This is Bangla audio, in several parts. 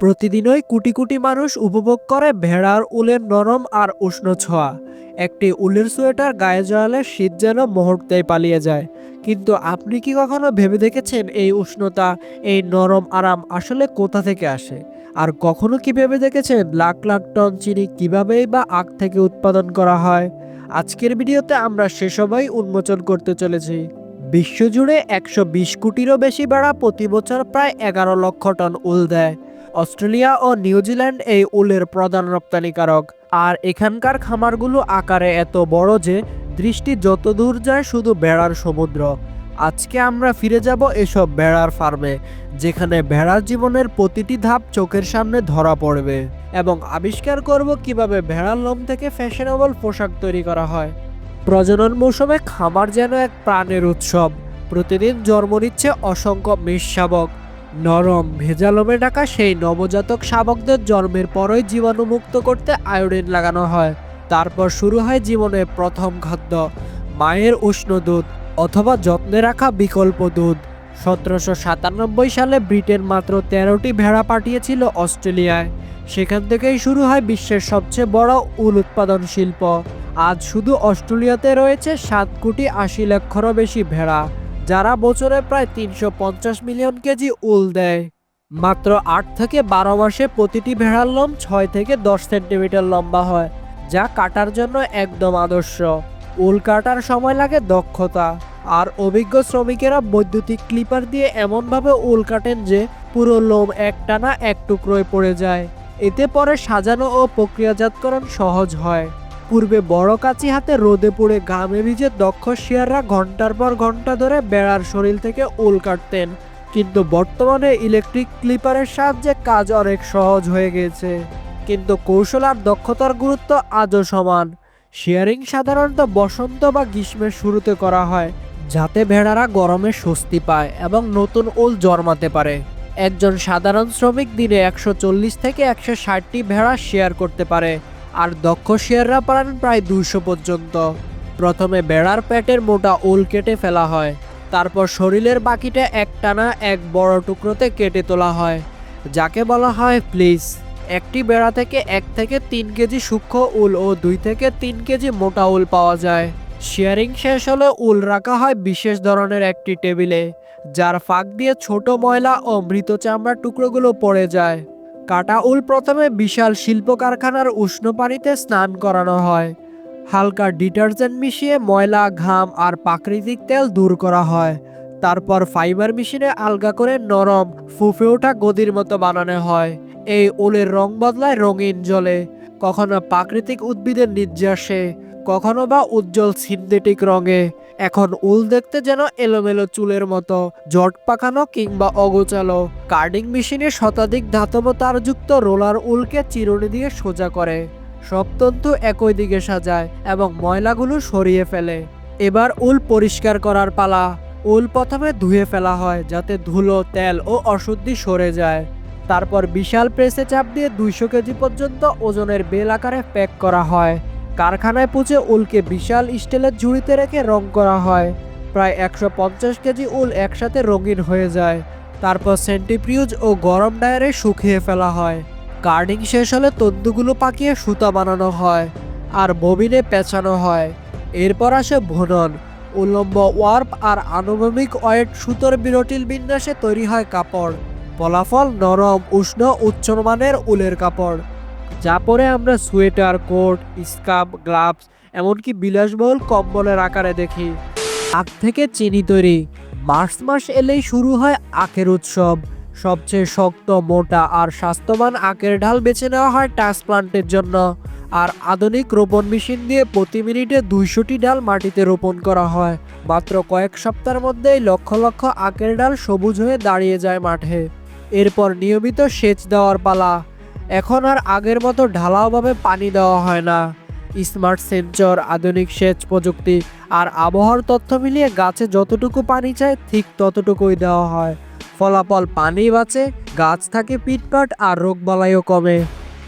প্রতিদিনই কোটি কোটি মানুষ উপভোগ করে ভেড়ার উলের নরম আর উষ্ণ ছোঁয়া। একটি উলের সোয়েটার গায়ে জড়ালে শীত যেন মুহূর্তেই পালিয়ে যায়। কিন্তু আপনি কি কখনো ভেবে দেখেছেন এই উষ্ণতা, এই নরম আরাম আসলে কোথা থেকে আসে? আর কখনো কি ভেবে দেখেছেন লাখ লাখ টন চিনি কিভাবেই বা আখ থেকে উৎপাদন করা হয়? আজকের ভিডিওতে আমরা সেসবই উন্মোচন করতে চলেছি। বিশ্বজুড়ে ১২০ কোটিরও বেশি ভেড়া প্রতি বছর প্রায় ১১ লক্ষ টন উল দেয়। অস্ট্রেলিয়া ও নিউজিল্যান্ড এই উলের প্রধান রপ্তানিকারক। আর এখানকার খামারগুলো আকারে এত বড় যে দৃষ্টি যত দূর যায় শুধু ভেড়ার সমুদ্র। আজকে আমরা ফিরে যাব এসব ভেড়ার ফার্মে, যেখানে ভেড়ার জীবনের প্রতিটি ধাপ চোখের সামনে ধরা পড়বে, এবং আবিষ্কার করব কিভাবে ভেড়ার লোম থেকে ফ্যাশনেবল পোশাক তৈরি করা হয়। প্রজনন মৌসুমে খামার যেন এক প্রাণের উৎসব। প্রতিদিন জন্ম নিচ্ছে অসংখ্য মেষ শাবক। নরম ভেজা লোমে ঢাকা সেই নবজাতক শাবকদের জন্মের পরই জীবাণুমুক্ত করতে আয়োডিন লাগানো হয়। তারপর শুরু হয় জীবনের প্রথম খাদ্য, মায়ের উষ্ণ দুধ অথবা যত্নে রাখা বিকল্প দুধ। ১৭৯৭ সালে ব্রিটেন মাত্র ১৩টি ভেড়া পাঠিয়েছিল অস্ট্রেলিয়ায়। সেখান থেকেই শুরু হয় বিশ্বের সবচেয়ে বড় উল উৎপাদন শিল্প। আজ শুধু অস্ট্রেলিয়াতে রয়েছে ৭,৮০,০০,০০০-রও বেশি ভেড়া, যারা বছরে প্রায় ৩৫০ মিলিয়ন কেজি উল দেয়। মাত্র ৮ থেকে ১২ মাসে প্রতিটি ভেড়ার লোম ৬ থেকে ১০ সেন্টিমিটার লম্বা হয়, যা কাটার জন্য একদম আদর্শ। উল কাটার সময় লাগে দক্ষতা, আর অভিজ্ঞ শ্রমিকেরা বৈদ্যুতিক ক্লিপার দিয়ে এমনভাবে উল কাটেন যে পুরো লোম একটানা এক টুকরোয় পড়ে যায়। এতে পরে সাজানো ও প্রক্রিয়াজাতকরণ সহজ হয়। পূর্বে বড় কাঁচি হাতে রোদে পুড়ে ঘামে ভিজে দক্ষ শিয়াররা ঘন্টার পর ঘন্টা ধরে বেড়ার শরীর থেকে উল কাটতেন। কিন্তু বর্তমানে ইলেকট্রিক ক্লিপারের সাহায্যে কাজ অনেক সহজ হয়ে গেছে। কিন্তু কৌশল আর দক্ষতার গুরুত্ব আজও সমান। শিয়ারিং সাধারণত বসন্ত বা গ্রীষ্মের শুরুতে করা হয়, যাতে ভেড়ারা গরমে স্বস্তি পায় এবং নতুন উল জন্মাতে পারে। একজন সাধারণ শ্রমিক দিনে ১৪০ থেকে ১৬০টি ভেড়া শেয়ার করতে পারে, আর দক্ষ শেয়াররা পারেন প্রায় ২০০ পর্যন্ত। প্রথমে ভেড়ার পেটের মোটা উল কেটে ফেলা হয়, তারপর শরীরের বাকিটা একটানা এক বড় টুকরোতে কেটে তোলা হয়, যাকে বলা হয় ফ্লিস। একটি ভেড়া থেকে ১ থেকে ৩ কেজি সূক্ষ্ম উল ও ২ থেকে ৩ কেজি মোটা উল পাওয়া যায়। শেয়ারিং শেষ হলে উল রাখা হয় বিশেষ ধরনের একটি টেবিলে, যার ফাঁক দিয়ে ছোট ময়লা ও মৃত চামড়ার টুকরোগুলো পড়ে যায়। কাটা উল প্রথমে বিশাল শিল্প কারখানার উষ্ণ পানিতে স্নান করানো হয়। হালকা ডিটারজেন্ট মিশিয়ে ময়লা, ঘাম আর প্রাকৃতিক তেল দূর করা হয়। তারপর ফাইবার মেশিনে আলগা করে নরম ফুফে ওঠা গদির মতো বানানো হয়। এই উলের রং বদলায় রঙিন জলে, কখনো প্রাকৃতিক উদ্ভিদের নির্যাসে, কখনো বা উজ্জ্বল সিনথেটিক রঙে। এখন উল দেখতে যেন এলোমেলো চুলের মতো, জট পাকানো কিংবা অগোছালো। কার্ডিং মেশিনে শতাধিক ধাতব তারযুক্ত রোলার উলকে চিরুনি দিয়ে সোজা করে। সব তন্তু একই দিকে সাজায় এবং ময়লাগুলো সরিয়ে ফেলে। এবার উল পরিষ্কার করার পালা। উল প্রথমে ধুয়ে ফেলা হয় যাতে ধুলো, তেল ও অশুদ্ধি সরে যায়। তারপর বিশাল প্রেসে চাপ দিয়ে ২০০ কেজি পর্যন্ত ওজনের বেল আকারে প্যাক করা হয়। কারখানায় পৌঁছে উলকে বিশাল স্টিলের ঝুড়িতে রেখে রং করা হয়। প্রায় ১৫০ কেজি উল একসাথে রঙিন হয়ে যায়। তারপর সেন্ট্রিফিউজ ও গরম ড্রায়ারে শুকিয়ে ফেলা হয়। কার্ডিং শেষ হলে তন্তুগুলো পাকিয়ে সুতা বানানো হয় আর ববিনে পেঁচানো হয়। এরপর আসে বুনন। উল্লম্ব ওয়ার্প আর আনুভূমিক ওয়েট সুতোর বিরটিল বিন্যাসে তৈরি হয় কাপড়। ফলাফল নরম, উষ্ণ, উচ্চমানের উলের কাপড়, যা পরে আমরা সোয়েটার, কোট, স্কার্ফ, গ্লাভস, এমনকি বিলাসবহুল কম্বলের আকারে দেখি। আখ থেকে চিনি তৈরি। মার্চ মাস এলেই শুরু হয় আখের উৎসব। সবচেয়ে শক্ত, মোটা আর স্বাস্থ্যবান আখের ডাল বেছে নেওয়া হয় ট্রান্সপ্লান্টের জন্য। আর আধুনিক রোপণ মেশিন দিয়ে প্রতি মিনিটে ২০০টি ডাল মাটিতে রোপণ করা হয়। মাত্র কয়েক সপ্তাহের মধ্যেই লক্ষ লক্ষ আখের ডাল সবুজ হয়ে দাঁড়িয়ে যায় মাঠে। এরপর নিয়মিত সেচ দেওয়ার পালা। এখন আর আগের মতো ঢালাওভাবে পানি দেওয়া হয় না। স্মার্ট সেন্সর, আধুনিক সেচ প্রযুক্তি আর আবহাওয়ার তথ্য মিলিয়ে গাছে যতটুকু পানি চায় ঠিক ততটুকুই দেওয়া হয়। ফলাফল পানি বাঁচে, গাছ থাকে ফিটফাট আর রোগবালাইও কমে।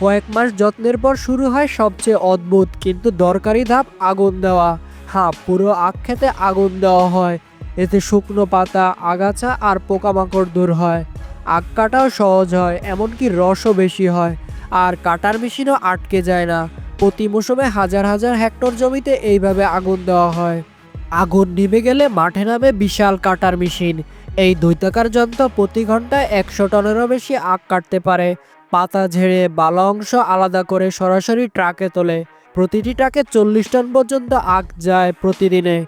কয়েক মাস যত্নের পর শুরু হয় সবচেয়ে অদ্ভুত কিন্তু দরকারি ধাপ, আগুন দেওয়া। হ্যাঁ, পুরো আখ খেতে আগুন দেওয়া হয়। এতে শুকনো পাতা, আগাছা আর পোকামাকড় দূর হয়। আখ কাটাও সহজ হয়, এমনকি রসও বেশি হয়। আর কাটার মেশিনও আটকে যায় না। প্রতি মৌসুমে হাজার হাজার হেক্টর জমিতে এইভাবে আগুন দেওয়া হয়। আগুন নিভে গেলে মাঠে নামে বিশাল কাটার মেশিন। এই দৈত্যাকার যন্ত্র প্রতি ঘন্টায় 100 টনেরও বেশি আখ কাটতে পারে। পাতা ঝেড়ে বালা অংশ আলাদা করে সরাসরি ট্রাকে তোলে। প্রতিটি ট্রাকে 40 টন পর্যন্ত আখ যায় প্রতিদিনে।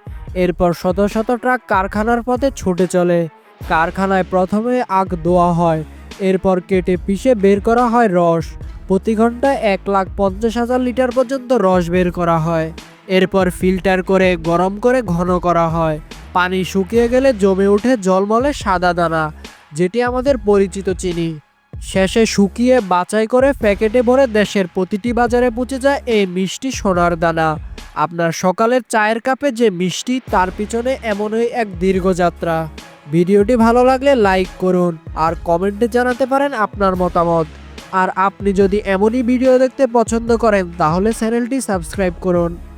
এরপর শত শত ট্রাক কারখানার পথে ছুটে চলে। কারখানায় প্রথমে আখ ধোয়া হয়, এরপর কেটে পিষে বের করা হয় রস। প্রতি ঘন্টায় 1,50,000 লিটার পর্যন্ত রস বের করা হয়। এরপর ফিল্টার করে গরম করে ঘন করা হয়। পানি শুকিয়ে গেলে জমে ওঠে ঝলমলে সাদা দানা, যেটি আমাদের পরিচিত চিনি। শেষে শুকিয়ে বাছাই করে প্যাকেটে ভরে দেশের প্রতিটি বাজারে পৌঁছে যায় এই মিষ্টি সোনার দানা। আপনার সকালের চায়ের কাপে যে মিষ্টি, তার পিছনে এমনই এক দীর্ঘ যাত্রা। ভিডিওটি ভালো লাগলে লাইক করুন আর কমেন্টে জানাতে পারেন আপনার মতামত। আর আপনি যদি এমনই ভিডিও দেখতে পছন্দ করেন তাহলে চ্যানেলটি সাবস্ক্রাইব করুন।